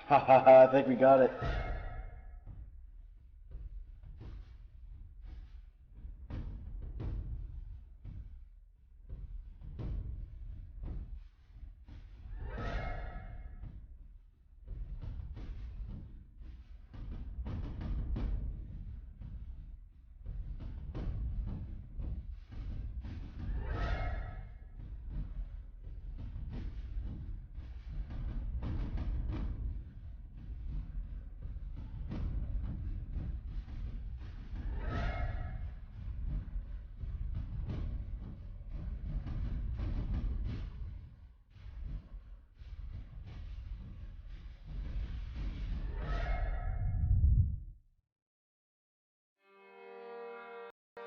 Ha ha ha, I think we got it.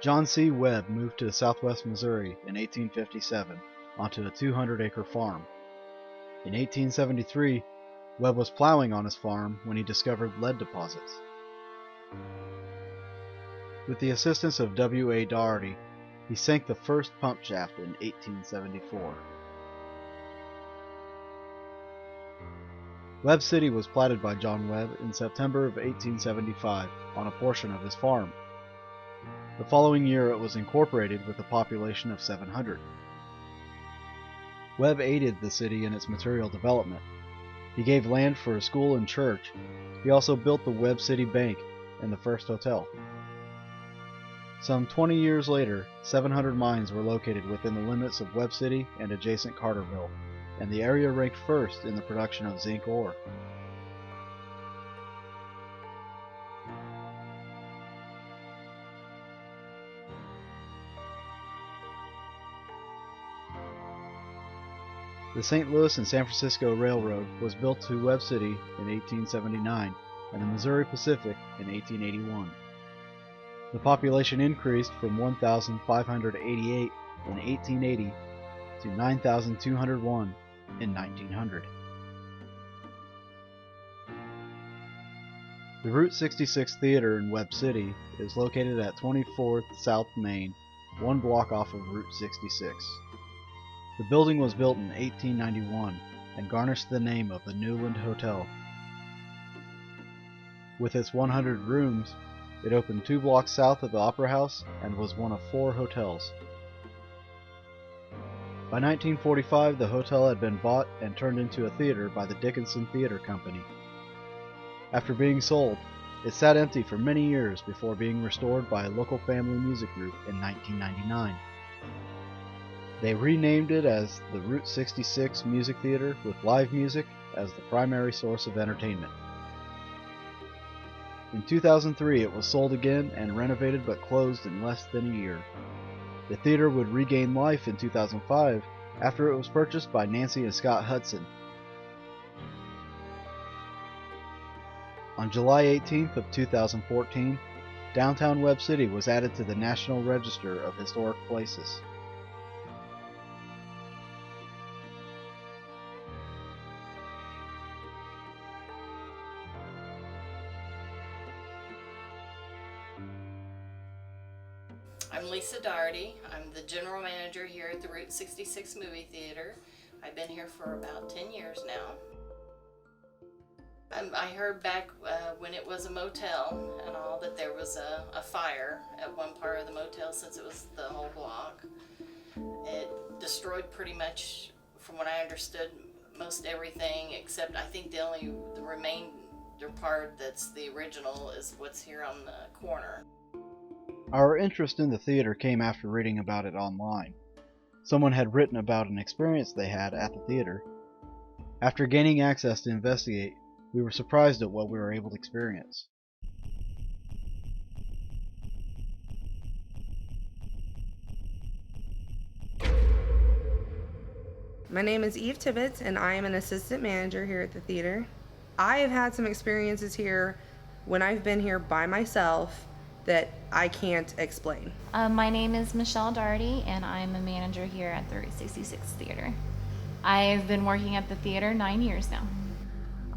John C. Webb moved to southwest Missouri in 1857 onto a 200-acre farm. In 1873, Webb was plowing on his farm when he discovered lead deposits. With the assistance of W. A. Doherty, he sank the first pump shaft in 1874. Webb City was platted by John Webb in September of 1875 on a portion of his farm. The following year it was incorporated with a population of 700. Webb aided the city in its material development. He gave land for a school and church. He also built the Webb City Bank and the first hotel. Some 20 years later, 700 mines were located within the limits of Webb City and adjacent Carterville, and the area ranked first in the production of zinc ore. The St. Louis and San Francisco Railroad was built to Webb City in 1879 and the Missouri Pacific in 1881. The population increased from 1,588 in 1880 to 9,201 in 1900. The Route 66 Theater in Webb City is located at 24th South Main, one block off of Route 66. The building was built in 1891 and garnished the name of the Newland Hotel. With its 100 rooms, it opened 2 blocks south of the Opera House and was one of 4 hotels. By 1945, the hotel had been bought and turned into a theater by the Dickinson Theater Company. After being sold, it sat empty for many years before being restored by a local family music group in 1999. They renamed it as the Route 66 Music Theater with live music as the primary source of entertainment. In 2003, it was sold again and renovated but closed in less than a year. The theater would regain life in 2005 after it was purchased by Nancy and Scott Hudson. On July 18th of 2014, downtown Webb City was added to the National Register of Historic Places. I'm Lisa Doherty. I'm the general manager here at the Route 66 Movie Theater. I've been here for about 10 years now. I heard back when it was a motel and all that there was a fire at one part of the motel, since it was the whole block. It destroyed pretty much, from what I understood, most everything, except I think the remainder part that's the original is what's here on the corner. Our interest in the theater came after reading about it online. Someone had written about an experience they had at the theater. After gaining access to investigate, we were surprised at what we were able to experience. My name is Eve Tibbetts, and I am an assistant manager here at the theater. I have had some experiences here when I've been here by myself that I can't explain. My name is Michelle Doherty, and I'm a manager here at the Route 66 Theater. I've been working at the theater 9 years now.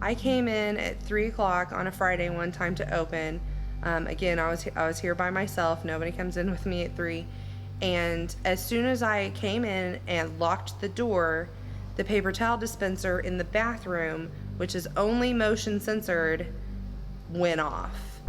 I came in at 3 o'clock on a Friday one time to open. Again, I was here by myself. Nobody comes in with me at 3. And as soon as I came in and locked the door, the paper towel dispenser in the bathroom which is only motion censored, went off.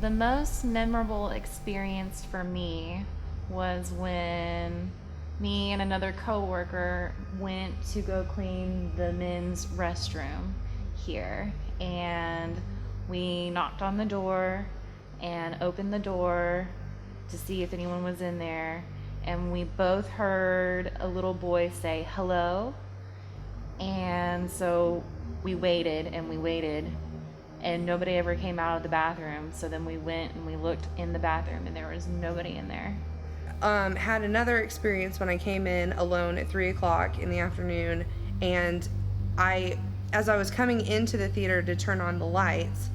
The most memorable experience for me was when me and another coworker went to go clean the men's restroom here, and we knocked on the door and opened the door to see if anyone was in there, and we both heard a little boy say hello. And so we waited and we waited, and nobody ever came out of the bathroom. So then we went and we looked in the bathroom, and there was nobody in there. Had another experience when I came in alone at 3 o'clock in the afternoon, and as I was coming into the theater to turn on the lights,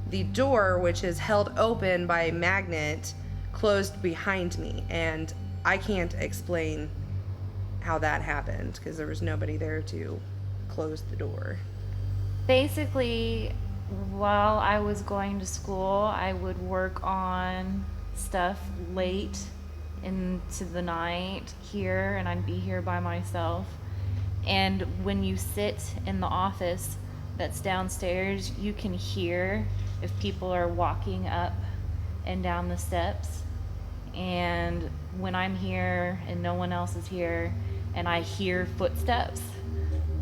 the door, which is held open by a magnet, closed behind me, and I can't explain how that happened because there was nobody there to close the door. Basically, while I was going to school, I would work on stuff late into the night here, and I'd be here by myself. And when you sit in the office that's downstairs, you can hear if people are walking up and down the steps. And when I'm here and no one else is here and I hear footsteps,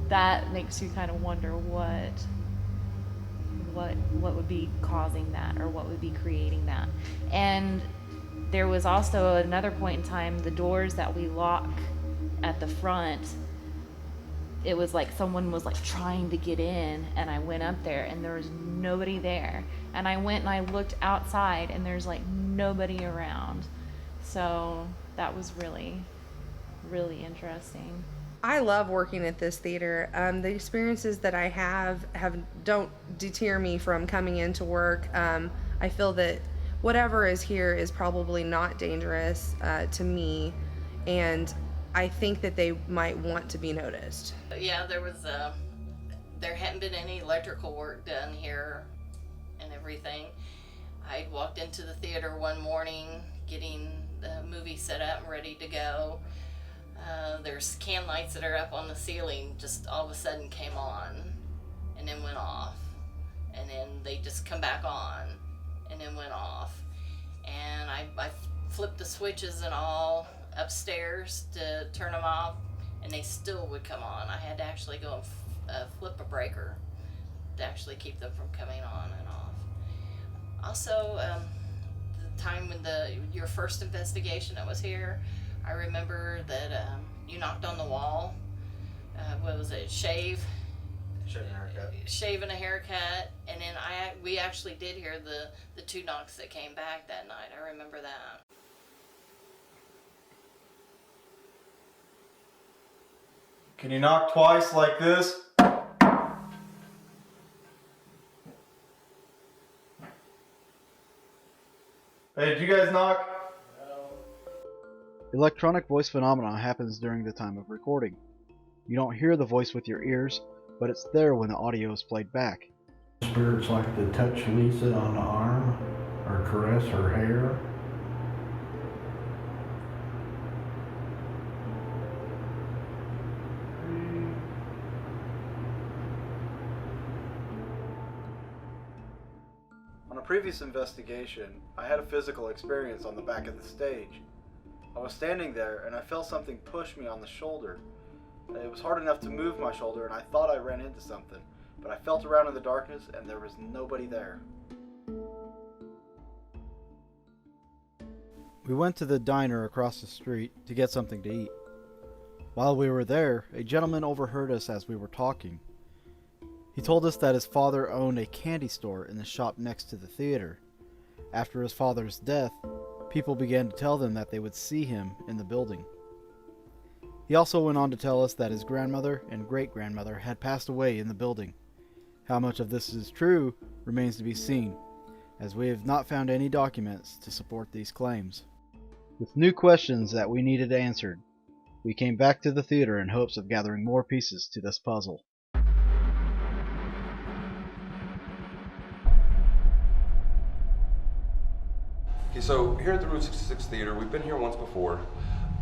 that makes you kind of wonder what would be causing that, or what would be creating that. And there was also another point in time, the doors that we lock at the front, it was like someone was like trying to get in, and I went up there and there was nobody there. And I went and I looked outside and there's like nobody around. So that was really, really interesting. I love working at this theater. The experiences that I have don't deter me from coming into work. I feel that whatever is here is probably not dangerous to me, and I think that they might want to be noticed. Yeah, there hadn't been any electrical work done here and everything. I walked into the theater one morning getting the movie set up and ready to go. There's can lights that are up on the ceiling, just all of a sudden came on and then went off, and then they just come back on and then went off. And I flipped the switches and all upstairs to turn them off, and they still would come on. I had to actually go and flip a breaker to actually keep them from coming on and off. Also, the time when your first investigation that was here, I remember that you knocked on the wall. What was it? Shave and a haircut, and then we actually did hear the 2 knocks that came back that night. I remember that. Can you knock twice like this? Hey, did you guys knock? Electronic voice phenomena happens during the time of recording. You don't hear the voice with your ears, but it's there when the audio is played back. Spirits like to touch Lisa on the arm or caress her hair. On a previous investigation, I had a physical experience on the back of the stage. I was standing there and I felt something push me on the shoulder. It was hard enough to move my shoulder, and I thought I ran into something, but I felt around in the darkness and there was nobody there. We went to the diner across the street to get something to eat. While we were there, a gentleman overheard us as we were talking. He told us that his father owned a candy store in the shop next to the theater. After his father's death, people began to tell them that they would see him in the building. He also went on to tell us that his grandmother and great-grandmother had passed away in the building. How much of this is true remains to be seen, as we have not found any documents to support these claims. With new questions that we needed answered, we came back to the theater in hopes of gathering more pieces to this puzzle. Okay, so here at the Route 66 Theater, we've been here once before.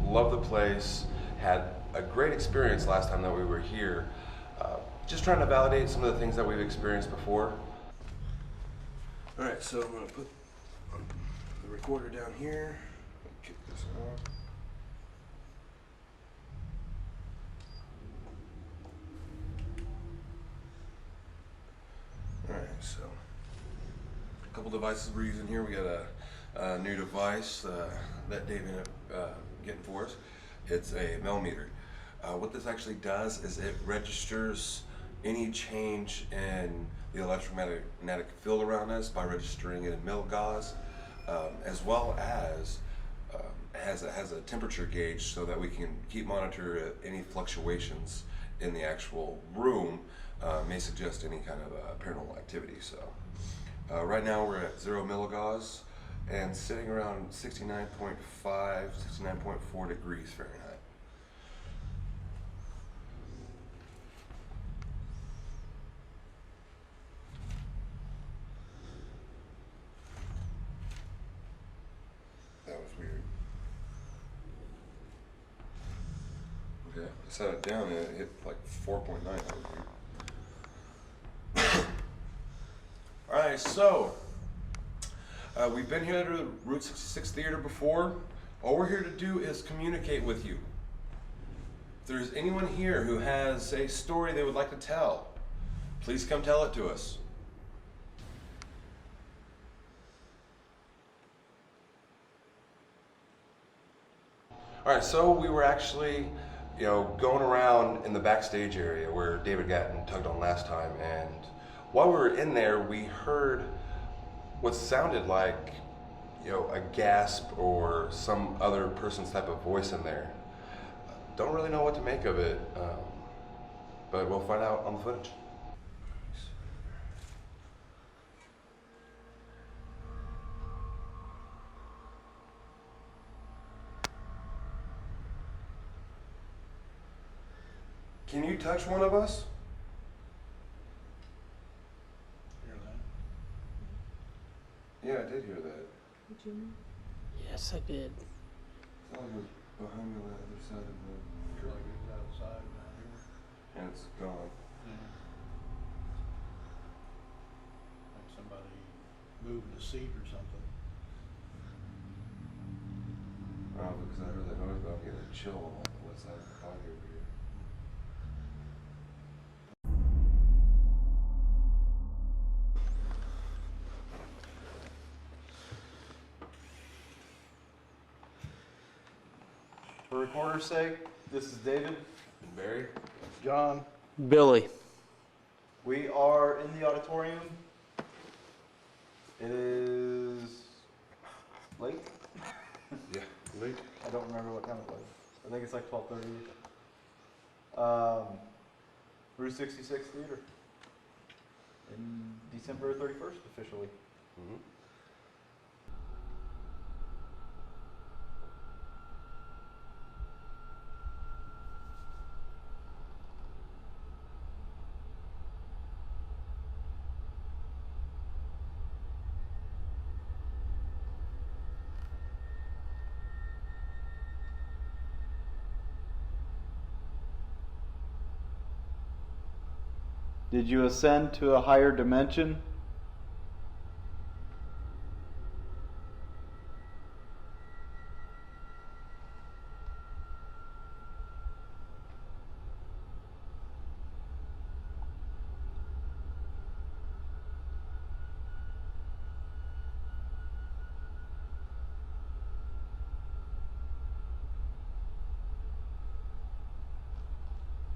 Love the place. Had a great experience last time that we were here. Just trying to validate some of the things that we've experienced before. All right, so I'm gonna put the recorder down here. Kick this off. All right, so a couple devices we're using here. We got a new device that Dave ended up getting for us. It's a millimeter. What this actually does is it registers any change in the electromagnetic field around us by registering it in milligauss, as well as has a temperature gauge so that we can keep monitor any fluctuations in the actual room may suggest any kind of paranormal activity. So right now we're at 0 milligauss and sitting around 69.5, 69.4 degrees Fahrenheit. That was weird. Okay, I set it down and it hit like 4.9. That was weird. Alright, so we've been here at the Route 66 Theater before. All we're here to do is communicate with you. If there's anyone here who has a story they would like to tell, please come tell it to us. All right, so we were actually, going around in the backstage area where David got tugged on last time, and while we were in there, we heard what sounded like, a gasp or some other person's type of voice in there. Don't really know what to make of it, but we'll find out on the footage. Can you touch one of us? Hear that? Yeah, I did hear that. Did you know? Yes, I did. It sounded like it was behind me on the other side of the Feel like it's outside down here. and it's gone. Yeah. Like somebody moving a seat or something. Oh, because I heard that noise, but I'm getting a chill on the west side of the body over here. For recorder's sake, this is David. And Barry? John. Billy. We are in the auditorium. It is late. Yeah, late. I don't remember what time it was. I think it's like 12:30. Route 66 Theater. In December 31st officially. Mm-hmm. Did you ascend to a higher dimension?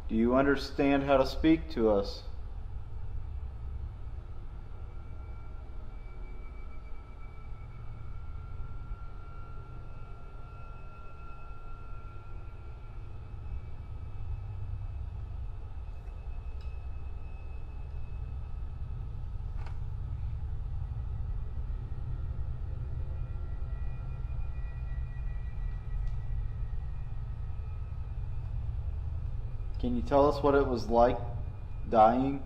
Do you understand how to speak to us? Can you tell us what it was like dying?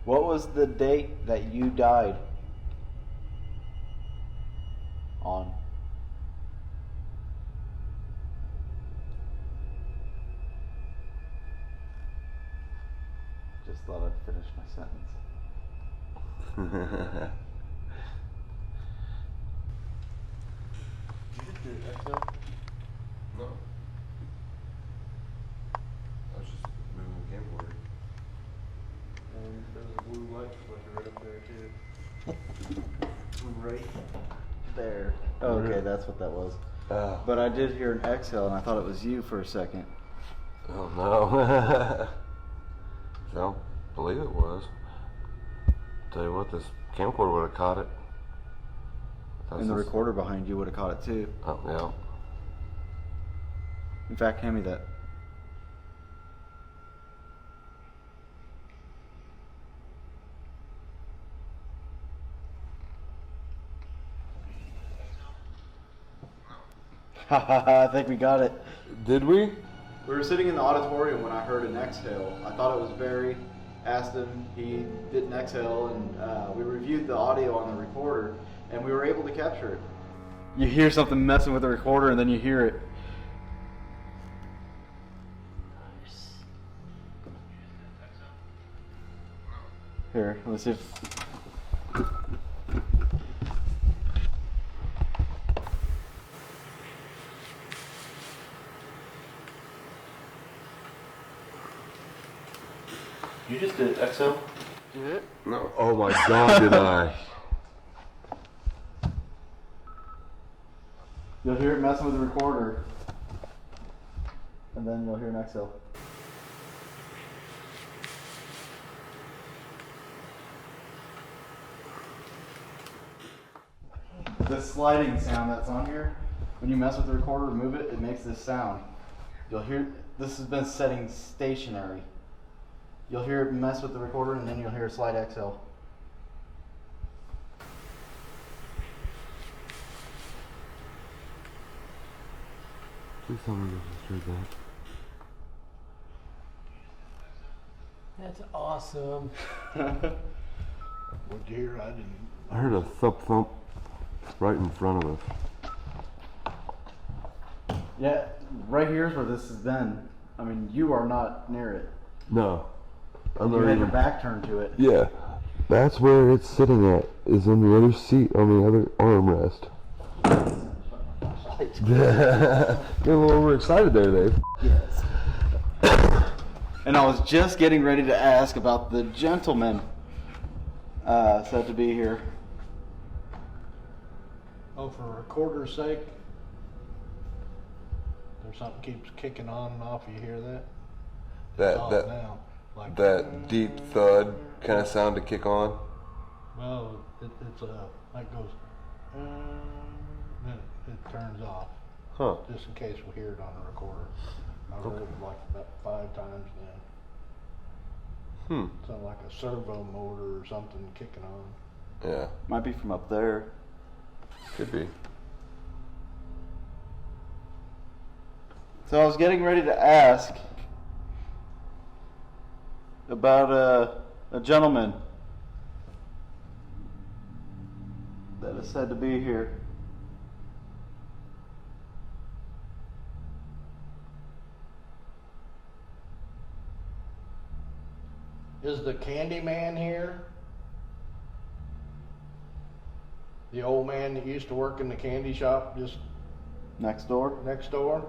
What was the date that you died on? Just thought I'd finish my sentence. You just did exhale? No. I was just moving the camcorder. And there's a blue light flicker right up there too. Right there. Oh, okay, that's what that was. Oh. But I did hear an exhale, and I thought it was you for a second. Oh no. I don't believe it was. Tell you what, this camcorder would have caught it. And the recorder behind you would have caught it too. Oh, yeah. In fact, hand me that. I think we got it. Did we? We were sitting in the auditorium when I heard an exhale. I thought it was Barry. Asked him, he did an exhale, and we reviewed the audio on the recorder, and we were able to capture it. You hear something messing with the recorder, and then you hear it. Here, let's see if... You just did exhale? Did it? No. Oh my god, did I? You'll hear it messing with the recorder, and then you'll hear an exhale. This sliding sound that's on here, when you mess with the recorder, move it, it makes this sound. You'll hear, this has been setting stationary. You'll hear it mess with the recorder, and then you'll hear a slight exhale. Please tell me this is that. That's awesome. What'd you hear? I didn't. I heard a thump right in front of us. Yeah, right here's where this has been. I mean, you are not near it. No. I'm You not had your even. back turned to it. Yeah. That's where it's sitting at, is in the other seat on the other armrest. Get a little overexcited there, Dave. Yes. And I was just getting ready to ask about the gentleman said to be here. Oh, for recorder's sake? There's something keeps kicking on and off. You hear that? It's off now. Like That deep thud kind of sound to kick on. well, it's like goes, then it turns off. Huh. Just in case we hear it on the recorder. I heard it like about 5 times then. Sounded like a servo motor or something kicking on. Yeah. Might be from up there. Could be. So I was getting ready to ask about a gentleman that is said to be here. Is the candy man here? The old man that used to work in the candy shop just Next door? next door?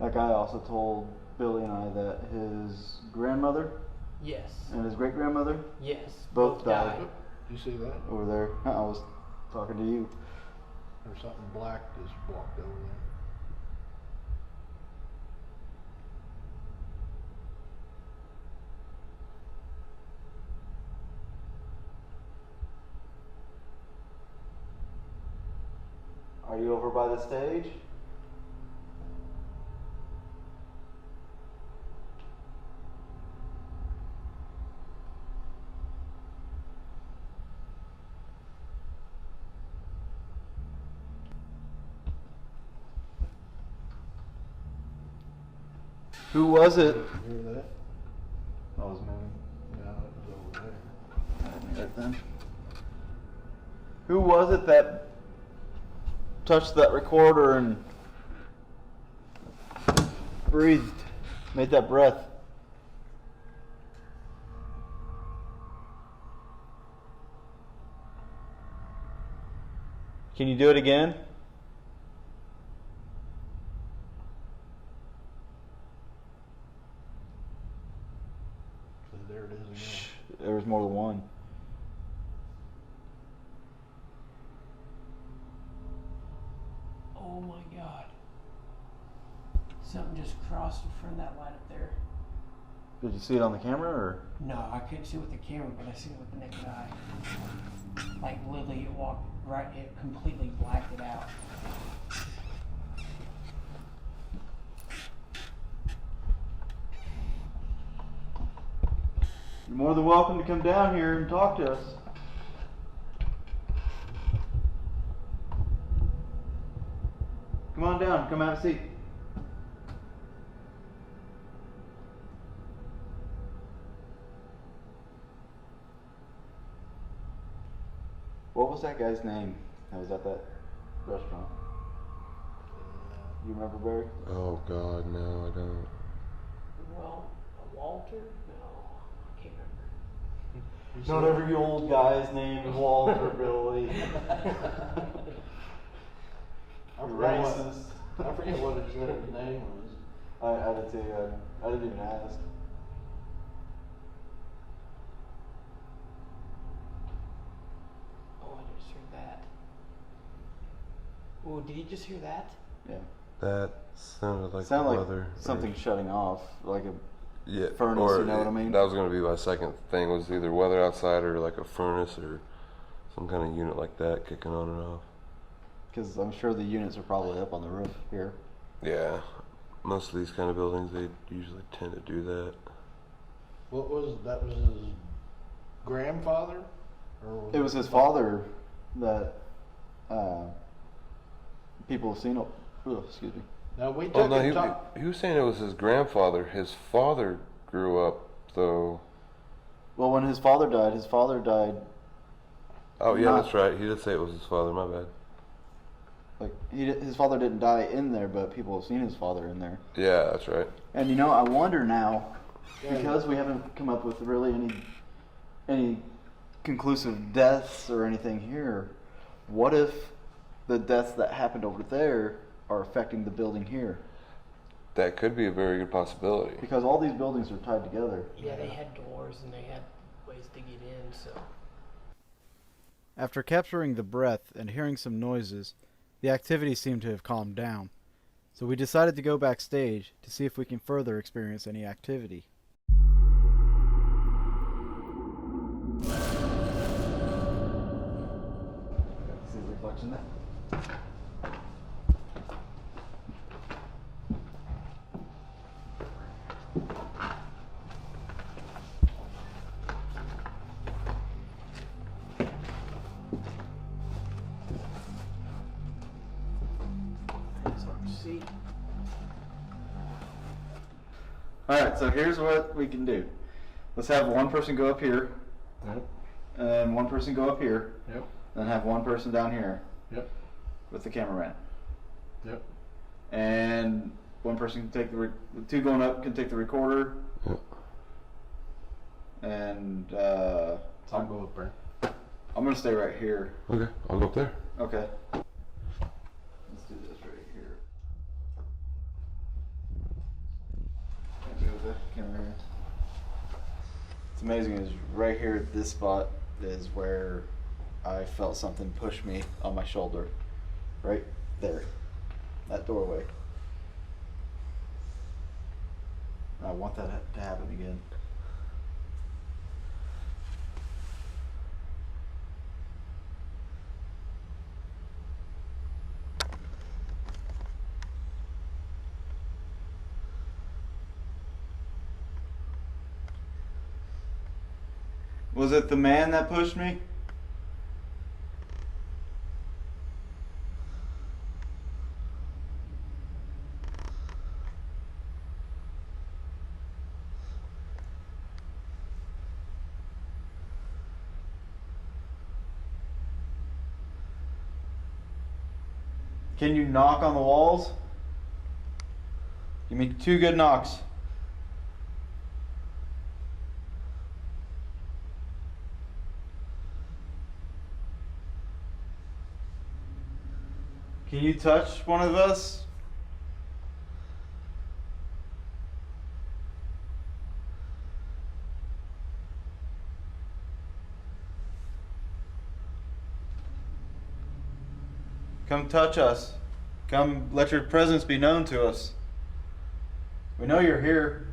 That guy also told Billy and I that his grandmother Yes. and his great grandmother Yes. both died You see that? over there. I was talking to you. There's something black just walked over there. Are you over by the stage? Who was it? You hear that? I was moving. Yeah, it was over there. Right then. Who was it that touched that recorder and breathed, made that breath? Can you do it again? So there it is again. There was more than one. Oh my God. Something just crossed in front of that light up there. Did you see it on the camera or? No, I couldn't see it with the camera, but I seen it with the naked eye. Like literally, it walked right. It completely blacked it out. You're more than welcome to come down here and talk to us. Come on down, come have a seat. What was that guy's name that was at that restaurant? You remember, Barry? Oh God, no, I don't. Well, Walter? No, I can't remember. Not every old guy's name is Walter, Billy. Racist. I forget what his name was. I did too. I didn't even ask. Oh, I just heard that. Oh, did you just hear that? Yeah. That sounded like Sounded like weather. something shutting off, like a Yeah, furnace, or you know what I mean? That was going to be my second thing, was either weather outside or like a furnace or some kind of unit like that kicking on and off. Because I'm sure the units are probably up on the roof here. Yeah, most of these kind of buildings, they usually tend to do that. What was that? Was his grandfather? Or It was his father that people have seen. Excuse me. Now we Oh took no, a talk. he was saying it was his grandfather. His father grew up though. Well, when his father died. Oh yeah, Not- that's right. He did say it was his father. My bad. Like his father didn't die in there, but people have seen his father in there. Yeah, that's right. And you know, I wonder now, because we haven't come up with really any conclusive deaths or anything here. What if the deaths that happened over there are affecting the building here? That could be a very good possibility. Because all these buildings are tied together. Yeah, they had doors and they had ways to get in, so. After capturing the breath and hearing some noises, the activity seemed to have calmed down. So we decided to go backstage to see if we can further experience any activity. See the reflection there? See? Alright, so here's what we can do. Let's have one person go up here, Yep. and then one person go up here, Yep. then have one person down here Yep. with the cameraman. Yep. And one person can take the two going up can take the recorder. Yep. And I'll go up there. I'm gonna stay right here. Okay, I'll go up there. Okay. Let's do this right here. Can't move the camera here. It's amazing is right here at this spot is where I felt something push me on my shoulder. Right there. That doorway. I want that to happen again. Was it the man that pushed me? Can you knock on the walls? Give me 2 good knocks. Can you touch one of us? Come touch us. Come let your presence be known to us. We know you're here.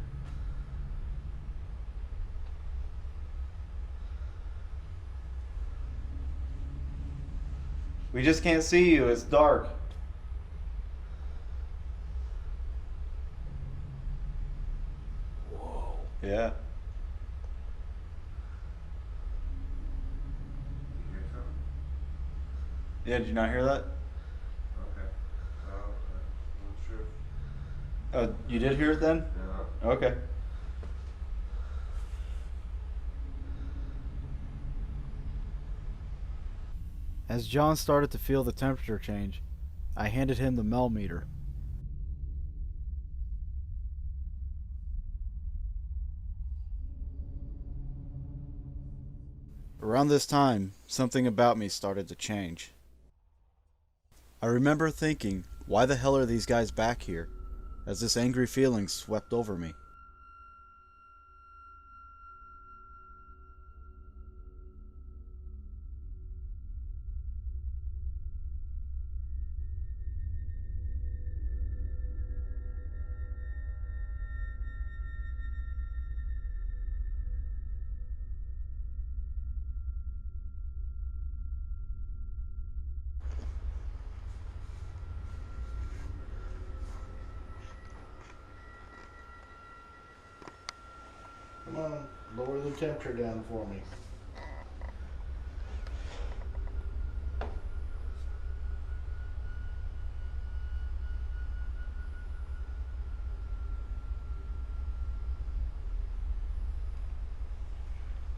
We just can't see you. It's dark. Whoa. Yeah. You hear something? Yeah, did you not hear that? Okay. I'm not sure. Oh, you did hear it then? No. Okay. As John started to feel the temperature change, I handed him the Mel meter. Around this time, something about me started to change. I remember thinking, why the hell are these guys back here? As this angry feeling swept over me. Come on, lower the temperature down for me.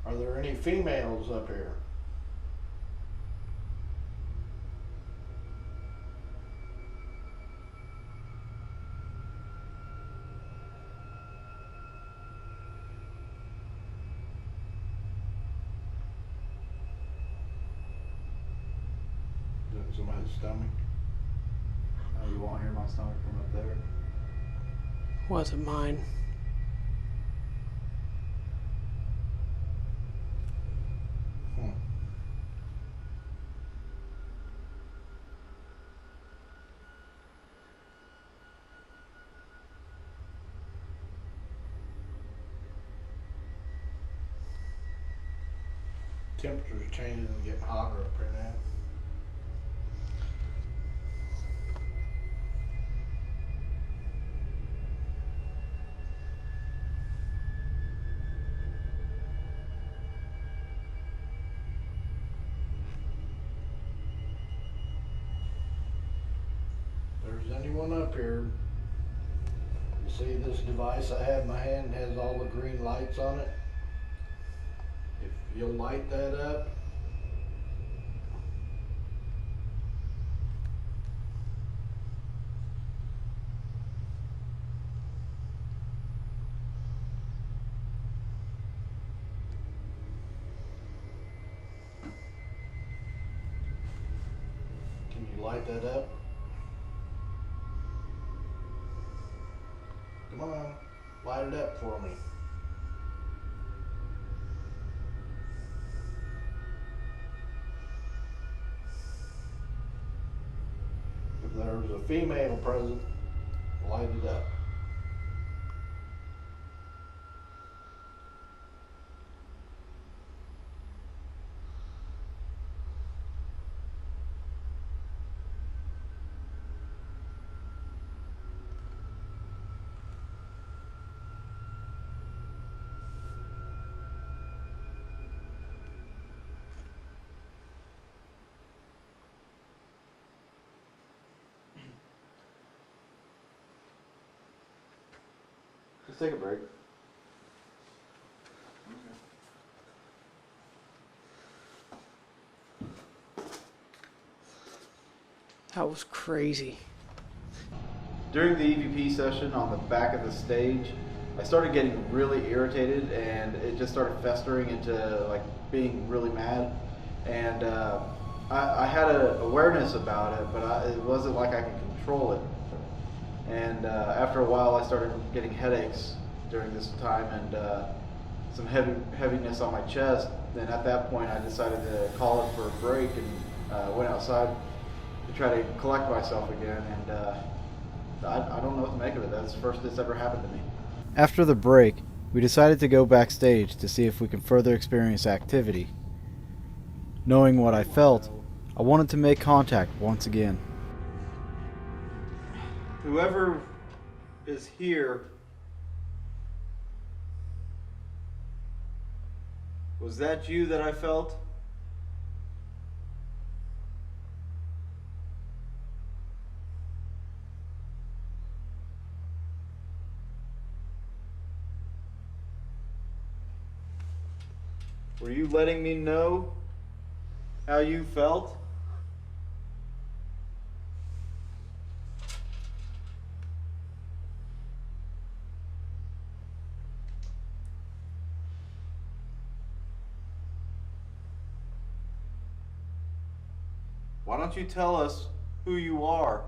Are there any females up here? Is that somebody's stomach? Oh, you won't hear my stomach from up there? Wasn't mine. Hmm. Temperature's changing and getting hotter up here now. If there's anyone up here, you see this device I have in my hand has all the green lights on it? If you'll light that up, can you light that up? Come on, light it up for me. If there's a female present, light it up. Let's take a break. That was crazy. During the EVP session on the back of the stage, I started getting really irritated, and it just started festering into like being really mad. And I had an awareness about it, but it wasn't like I could control it. And after a while, I started getting headaches during this time, and some heaviness on my chest. Then at that point, I decided to call it for a break, and went outside to try to collect myself again. And I don't know what to make of it. That's the first that's ever happened to me. After the break, we decided to go backstage to see if we could further experience activity. Knowing what I felt, I wanted to make contact once again. Whoever is here, was that you that I felt? Were you letting me know how you felt? Why don't you tell us who you are?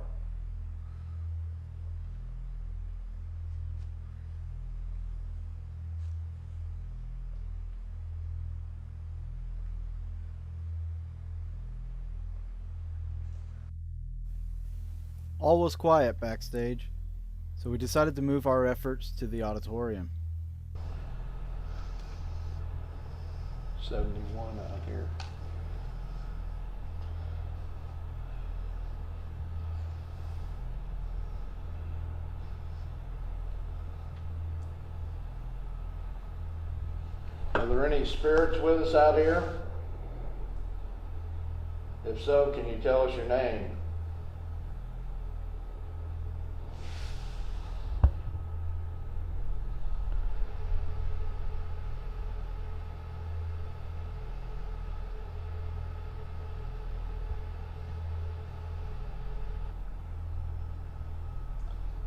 All was quiet backstage, so we decided to move our efforts to the auditorium. 71 out here. Are there any spirits with us out here? If so, can you tell us your name?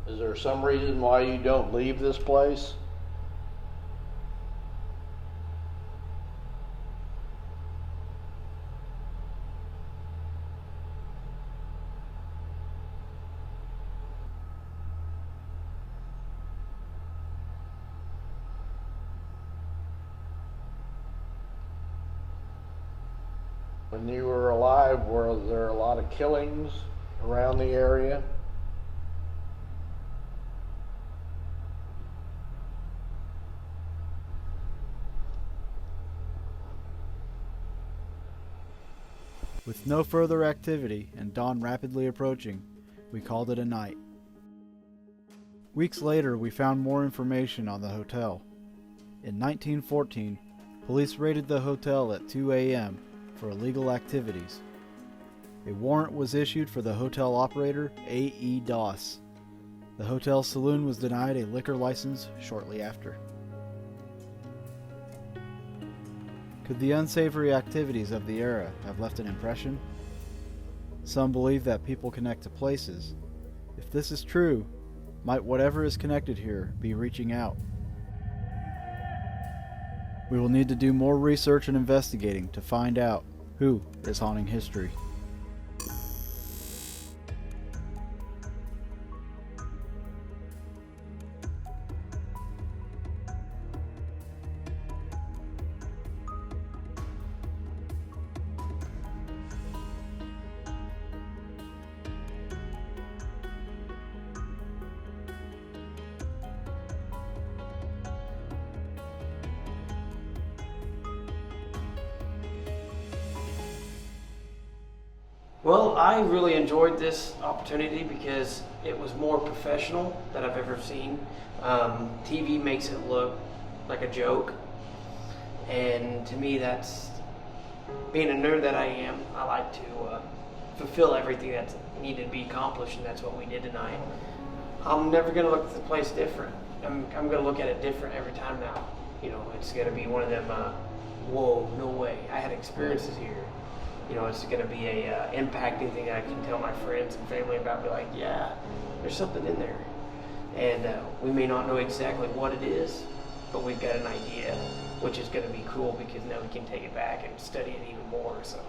Is there some reason why you don't leave this place? When you were alive, were there a lot of killings around the area? With no further activity and dawn rapidly approaching, we called it a night. Weeks later, we found more information on the hotel. In 1914, police raided the hotel at 2 a.m. for illegal activities. A warrant was issued for the hotel operator, A.E. Doss. The hotel saloon was denied a liquor license shortly after. Could the unsavory activities of the era have left an impression? Some believe that people connect to places. If this is true, might whatever is connected here be reaching out? We will need to do more research and investigating to find out who is haunting history. Well, I really enjoyed this opportunity because it was more professional than I've ever seen. TV makes it look like a joke, and to me, that's being a nerd that I am. I like to fulfill everything that's needed to be accomplished, and that's what we did tonight. I'm never going to look at the place different. I'm going to look at it different every time now. You know, it's going to be one of them, whoa, no way. I had experiences here. you know, it's going to be a impacting thing that I can tell my friends and family about. Be like, yeah, there's something in there, and we may not know exactly what it is, but we've got an idea, which is going to be cool because now we can take it back and study it even more. So.